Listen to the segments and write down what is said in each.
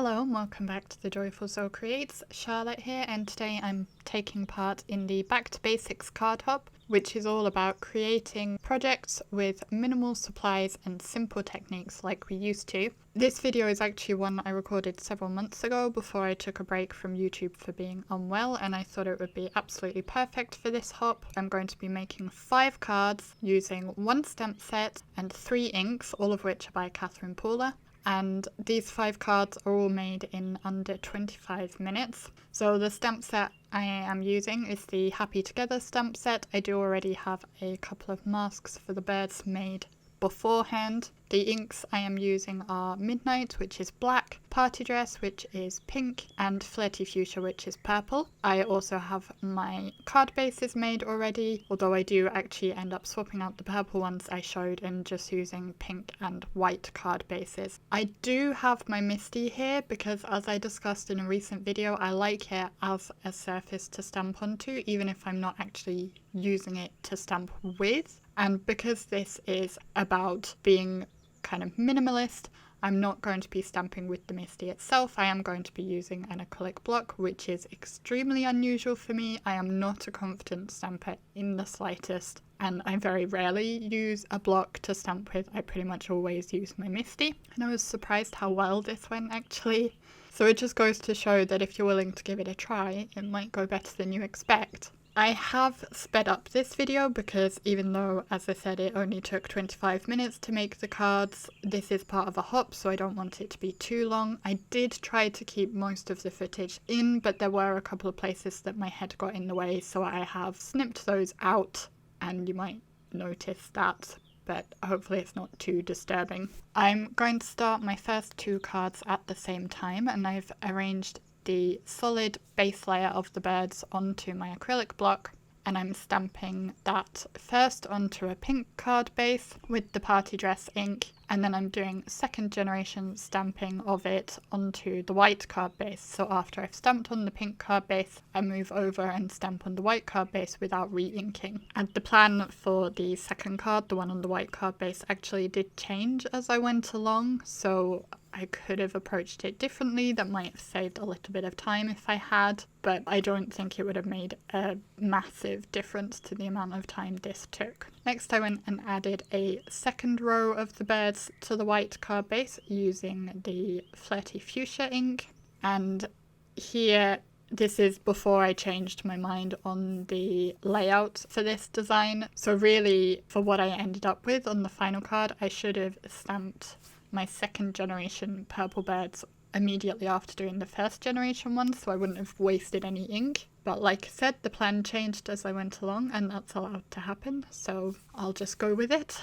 Hello and welcome back to the Joyful Soul Creates. Charlotte here, and today I'm taking part in the Back to Basics card hop, which is all about creating projects with minimal supplies and simple techniques like we used to. This video is actually one I recorded several months ago before I took a break from YouTube for being unwell, and I thought it would be absolutely perfect for this hop. I'm going to be making 5 cards using 1 stamp set and 3 inks, all of which are by Catherine Paula. And these 5 cards are all made in under 25 minutes. So the stamp set I am using is the Happy Together stamp set. I do already have a couple of masks for the birds made beforehand. The inks I am using are Midnight, which is black, Party Dress, which is pink, and Flirty Fuchsia, which is purple. I also have my card bases made already, although I do actually end up swapping out the purple ones I showed and just using pink and white card bases. I do have my MISTI here because, as I discussed in a recent video, I like it as a surface to stamp onto, even if I'm not actually using it to stamp with. And because this is about being kind of minimalist, I'm not going to be stamping with the MISTI itself. I am going to be using an acrylic block, which is extremely unusual for me. I am not a confident stamper in the slightest, and I very rarely use a block to stamp with. I pretty much always use my MISTI, and I was surprised how well this went actually. So it just goes to show that if you're willing to give it a try, it might go better than you expect. I have sped up this video because even though, as I said, it only took 25 minutes to make the cards, this is part of a hop, so I don't want it to be too long. I did try to keep most of the footage in, but there were a couple of places that my head got in the way, so I have snipped those out, and you might notice that, but hopefully it's not too disturbing. I'm going to start my first 2 cards at the same time, and I've arranged the solid base layer of the birds onto my acrylic block, and I'm stamping that first onto a pink card base with the Party Dress ink, and then I'm doing second generation stamping of it onto the white card base. So after I've stamped on the pink card base, I move over and stamp on the white card base without re-inking. And the plan for the second card, the one on the white card base, actually did change as I went along, so I could have approached it differently. That might have saved a little bit of time if I had, but I don't think it would have made a massive difference to the amount of time this took. Next, I went and added a second row of the birds to the white card base using the Flirty Fuchsia ink, and here this is before I changed my mind on the layout for this design. So really, for what I ended up with on the final card, I should have stamped my second generation purple birds immediately after doing the first generation one, so I wouldn't have wasted any ink. But like I said, the plan changed as I went along, and that's allowed to happen, so I'll just go with it.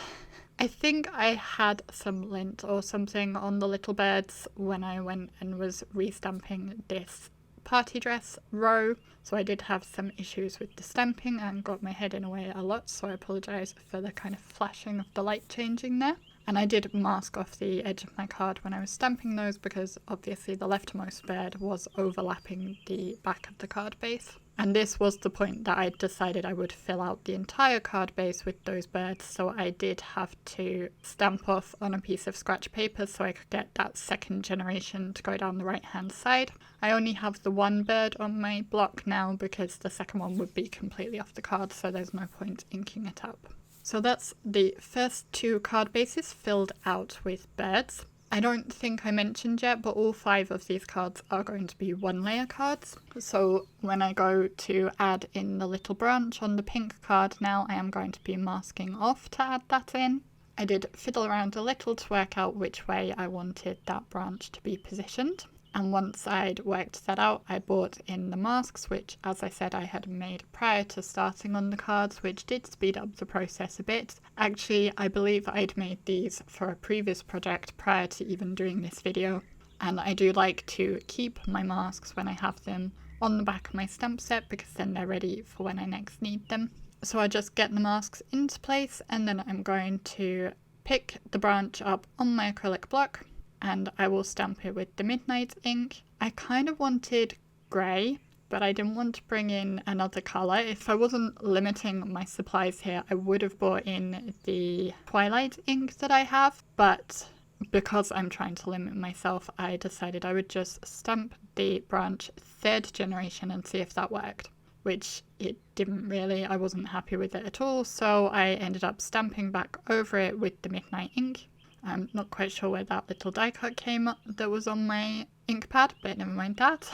I think I had some lint or something on the little birds when I went and was restamping this Party Dress row, so I did have some issues with the stamping and got my head in the way a lot, so I apologise for the kind of flashing of the light changing there. And I did mask off the edge of my card when I was stamping those because obviously the leftmost bird was overlapping the back of the card base. And this was the point that I decided I would fill out the entire card base with those birds, so I did have to stamp off on a piece of scratch paper so I could get that second generation to go down the right hand side. I only have the 1 bird on my block now because the second one would be completely off the card, so there's no point inking it up. So that's the first 2 card bases filled out with birds. I don't think I mentioned yet, but all 5 of these cards are going to be 1 layer cards. So when I go to add in the little branch on the pink card now, I am going to be masking off to add that in. I did fiddle around a little to work out which way I wanted that branch to be positioned. And once I'd worked that out, I brought in the masks, which, as I said, I had made prior to starting on the cards, which did speed up the process a bit. Actually, I believe I'd made these for a previous project prior to even doing this video, and I do like to keep my masks when I have them on the back of my stamp set because then they're ready for when I next need them. So I just get the masks into place, and then I'm going to pick the branch up on my acrylic block, and I will stamp it with the Midnight ink. I kind of wanted grey, but I didn't want to bring in another colour. If I wasn't limiting my supplies here, I would have brought in the Twilight ink that I have, but because I'm trying to limit myself, I decided I would just stamp the branch 3rd generation and see if that worked, which it didn't really. I wasn't happy with it at all, so I ended up stamping back over it with the Midnight ink. I'm not quite sure where that little die cut came up that was on my ink pad, but never mind that.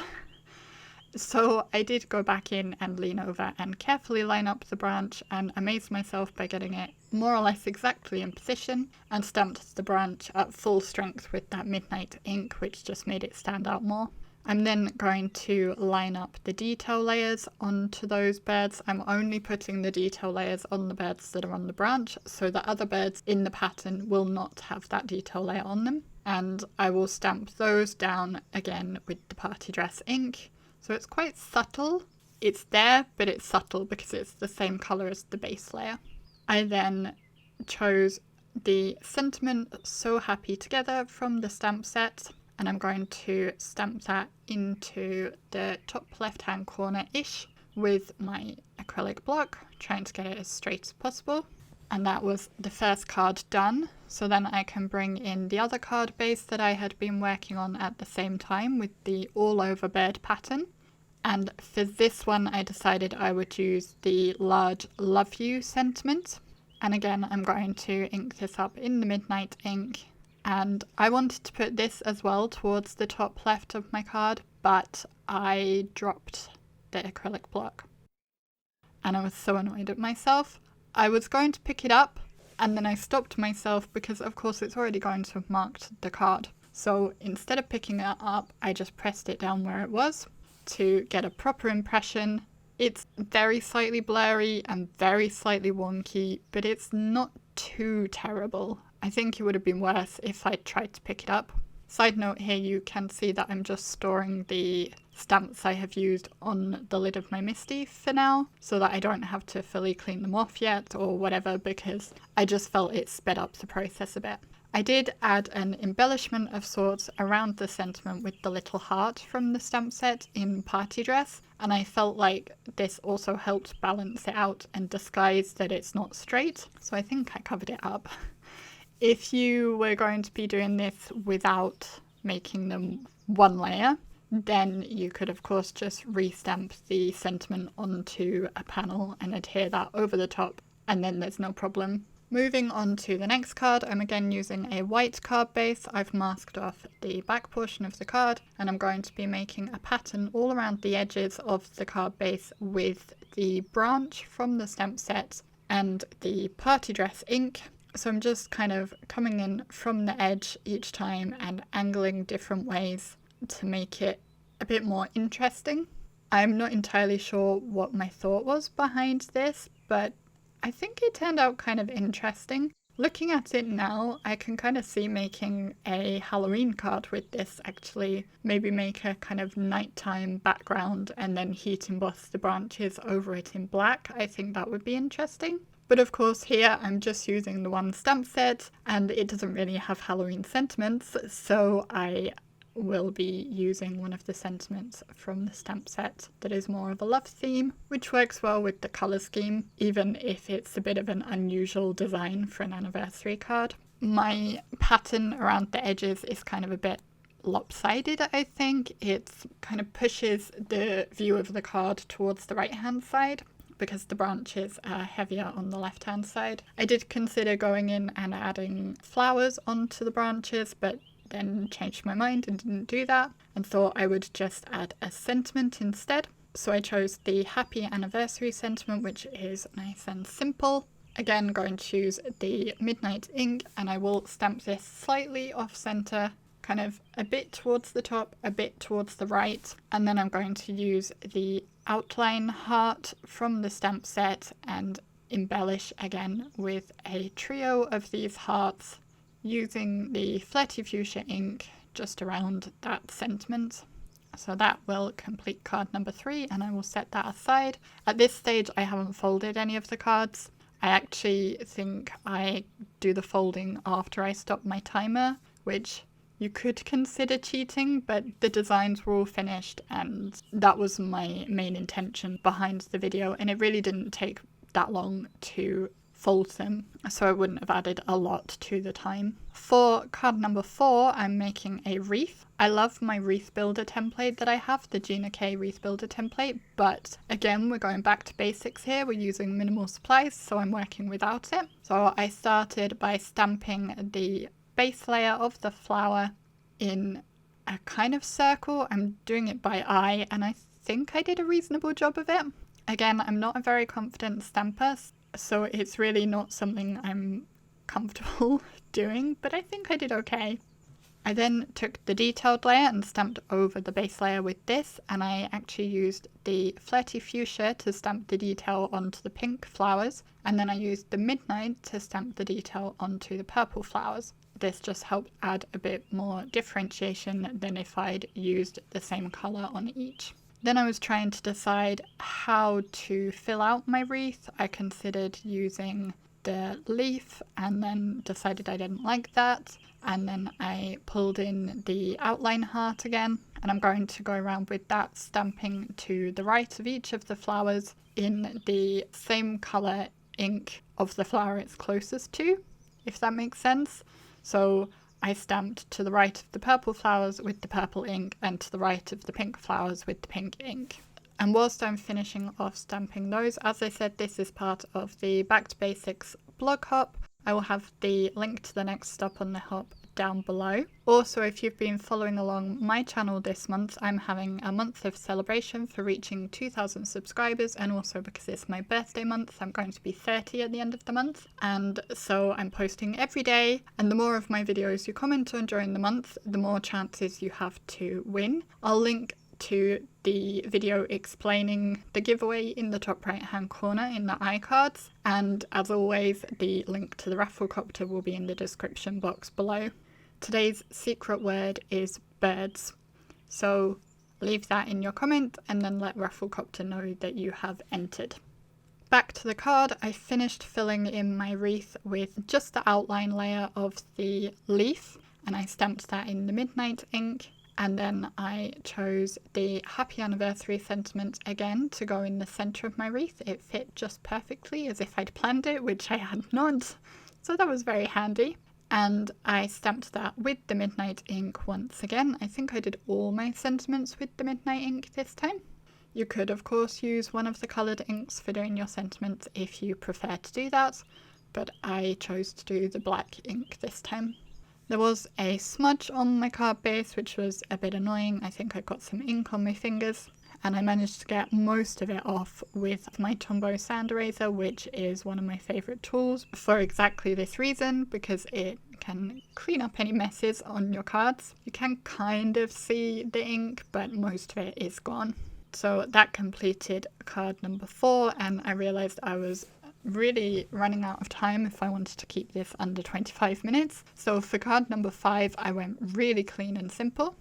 So I did go back in and lean over and carefully line up the branch and amazed myself by getting it more or less exactly in position, and stamped the branch at full strength with that Midnight ink, which just made it stand out more. I'm then going to line up the detail layers onto those birds. I'm only putting the detail layers on the birds that are on the branch, so the other birds in the pattern will not have that detail layer on them. And I will stamp those down again with the party dress ink. So it's quite subtle. It's there, but it's subtle because it's the same colour as the base layer. I then chose the sentiment So Happy Together from the stamp set, and I'm going to stamp that into the top left-hand corner-ish with my acrylic block, trying to get it as straight as possible. And that was the first card done. So then I can bring in the other card base that I had been working on at the same time with the all over bird pattern. And for this one, I decided I would use the large Love You sentiment. And again, I'm going to ink this up in the Midnight ink. And I wanted to put this as well towards the top left of my card, but I dropped the acrylic block. And I was so annoyed at myself. I was going to pick it up, and then I stopped myself because of course it's already going to have marked the card. So instead of picking it up, I just pressed it down where it was to get a proper impression. It's very slightly blurry and very slightly wonky, but it's not too terrible. I think it would have been worse if I tried to pick it up. Side note here, you can see that I'm just storing the stamps I have used on the lid of my MISTI for now, so that I don't have to fully clean them off yet or whatever, because I just felt it sped up the process a bit. I did add an embellishment of sorts around the sentiment with the little heart from the stamp set in Party Dress, and I felt like this also helped balance it out and disguise that it's not straight, so I think I covered it up. If you were going to be doing this without making them one layer, then you could of course just re-stamp the sentiment onto a panel and adhere that over the top, and then there's no problem. Moving on to the next card, I'm again using a white card base. I've masked off the back portion of the card, and I'm going to be making a pattern all around the edges of the card base with the branch from the stamp set and the Party Dress ink. So I'm just kind of coming in from the edge each time and angling different ways to make it a bit more interesting. I'm not entirely sure what my thought was behind this, but I think it turned out kind of interesting. Looking at it now, I can kind of see making a Halloween card with this actually. Maybe make a kind of nighttime background and then heat emboss the branches over it in black. I think that would be interesting. But of course here I'm just using the one stamp set and it doesn't really have Halloween sentiments, so I will be using one of the sentiments from the stamp set that is more of a love theme, which works well with the colour scheme, even if it's a bit of an unusual design for an anniversary card. My pattern around the edges is kind of a bit lopsided, I think. It kind of pushes the view of the card towards the right hand side, because the branches are heavier on the left hand side. I did consider going in and adding flowers onto the branches, but then changed my mind and didn't do that, and thought I would just add a sentiment instead. So I chose the Happy Anniversary sentiment, which is nice and simple. Again, going to choose the Midnight ink, and I will stamp this slightly off center, kind of a bit towards the top, a bit towards the right, and then I'm going to use the outline heart from the stamp set and embellish again with a trio of these hearts using the Flirty Fuchsia ink just around that sentiment. So that will complete card number 3, and I will set that aside. At this stage I haven't folded any of the cards. I actually think I do the folding after I stop my timer, which you could consider cheating, but the designs were all finished and that was my main intention behind the video, and it really didn't take that long to fold them, so I wouldn't have added a lot to the time. For card number 4, I'm making a wreath. I love my wreath builder template that I have, the Gina K wreath builder template, but again, we're going back to basics here. We're using minimal supplies, so I'm working without it. So I started by stamping the base layer of the flower in a kind of circle. I'm doing it by eye, and I think I did a reasonable job of it. Again, I'm not a very confident stamper, so it's really not something I'm comfortable doing, but I think I did okay. I then took the detailed layer and stamped over the base layer with this, and I actually used the Flirty Fuchsia to stamp the detail onto the pink flowers, and then I used the Midnight to stamp the detail onto the purple flowers. This just helped add a bit more differentiation than if I'd used the same colour on each. Then I was trying to decide how to fill out my wreath. I considered using the leaf and then decided I didn't like that. And then I pulled in the outline heart again, and I'm going to go around with that, stamping to the right of each of the flowers in the same colour ink of the flower it's closest to, if that makes sense. So I stamped to the right of the purple flowers with the purple ink and to the right of the pink flowers with the pink ink. And whilst I'm finishing off stamping those, as I said, this is part of the Back to Basics blog hop. I will have the link to the next stop on the hop down below. Also, if you've been following along my channel this month, I'm having a month of celebration for reaching 2,000 subscribers, and also because it's my birthday month, I'm going to be 30 at the end of the month, and so I'm posting every day, and the more of my videos you comment on during the month, the more chances you have to win. I'll link to the video explaining the giveaway in the top right hand corner in the iCards, and as always, the link to the Rafflecopter will be in the description box below. Today's secret word is birds, so leave that in your comment and then let Rafflecopter know that you have entered. Back to the card, I finished filling in my wreath with just the outline layer of the leaf, and I stamped that in the Midnight ink. And then I chose the Happy Anniversary sentiment again to go in the centre of my wreath. It fit just perfectly as if I'd planned it, which I had not, so that was very handy. And I stamped that with the Midnight ink once again. I think I did all my sentiments with the Midnight ink this time. You could of course use one of the coloured inks for doing your sentiments if you prefer to do that, but I chose to do the black ink this time. There was a smudge on my card base, which was a bit annoying. I think I got some ink on my fingers, and I managed to get most of it off with my Tombow sand eraser, which is one of my favourite tools for exactly this reason, because it can clean up any messes on your cards. You can kind of see the ink, but most of it is gone. So that completed card number 4, and I realised I was really running out of time if I wanted to keep this under 25 minutes. So for card number 5, I went really clean and simple.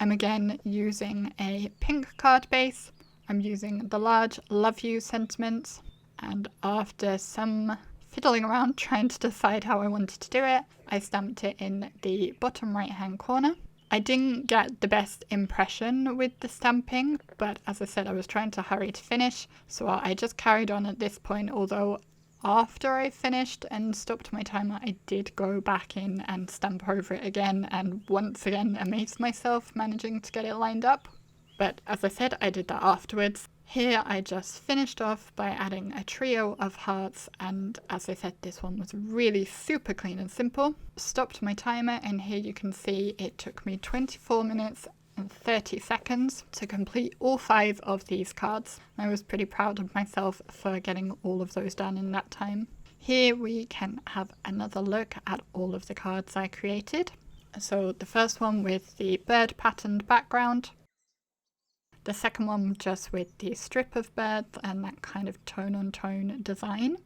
I'm again using a pink card base. I'm using the large Love You sentiment, and after some fiddling around trying to decide how I wanted to do it, I stamped it in the bottom right hand corner. I didn't get the best impression with the stamping, but as I said, I was trying to hurry to finish, so I just carried on at this point, although after I finished and stopped my timer, I did go back in and stamp over it again, and once again amazed myself managing to get it lined up. But as I said, I did that afterwards. Here I just finished off by adding a trio of hearts, and as I said, this one was really super clean and simple. Stopped my timer, and here you can see it took me 24 minutes and 30 seconds to complete all 5 of these cards. I was pretty proud of myself for getting all of those done in that time. Here we can have another look at all of the cards I created. So the first one with the bird patterned background. The second one just with the strip of birds and that kind of tone-on-tone design.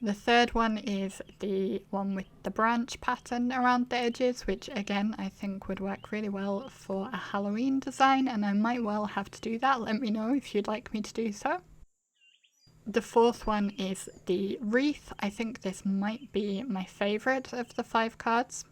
The third one is the one with the branch pattern around the edges, which again I think would work really well for a Halloween design, and I might well have to do that. Let me know if you'd like me to do so. The fourth one is the wreath. I think this might be my favourite of the 5 cards.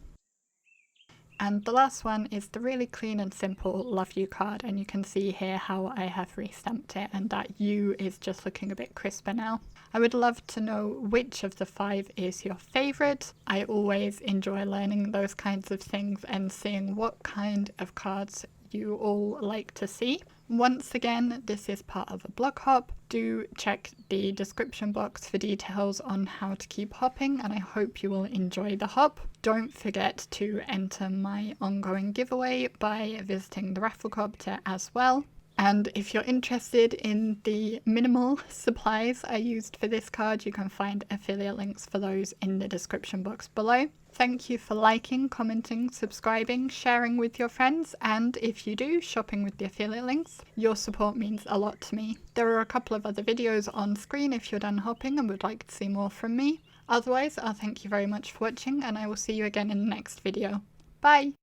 And the last one is the really clean and simple Love You card, and you can see here how I have restamped it, and that U is just looking a bit crisper now. I would love to know which of the 5 is your favourite. I always enjoy learning those kinds of things and seeing what kind of cards you all like to see. Once again, this is part of a blog hop. Do check the description box for details on how to keep hopping, and I hope you will enjoy the hop. Don't forget to enter my ongoing giveaway by visiting the Rafflecopter as well. And if you're interested in the minimal supplies I used for this card, you can find affiliate links for those in the description box below. Thank you for liking, commenting, subscribing, sharing with your friends, and if you do, shopping with the affiliate links. Your support means a lot to me. There are a couple of other videos on screen if you're done hopping and would like to see more from me. Otherwise, I'll thank you very much for watching, and I will see you again in the next video. Bye!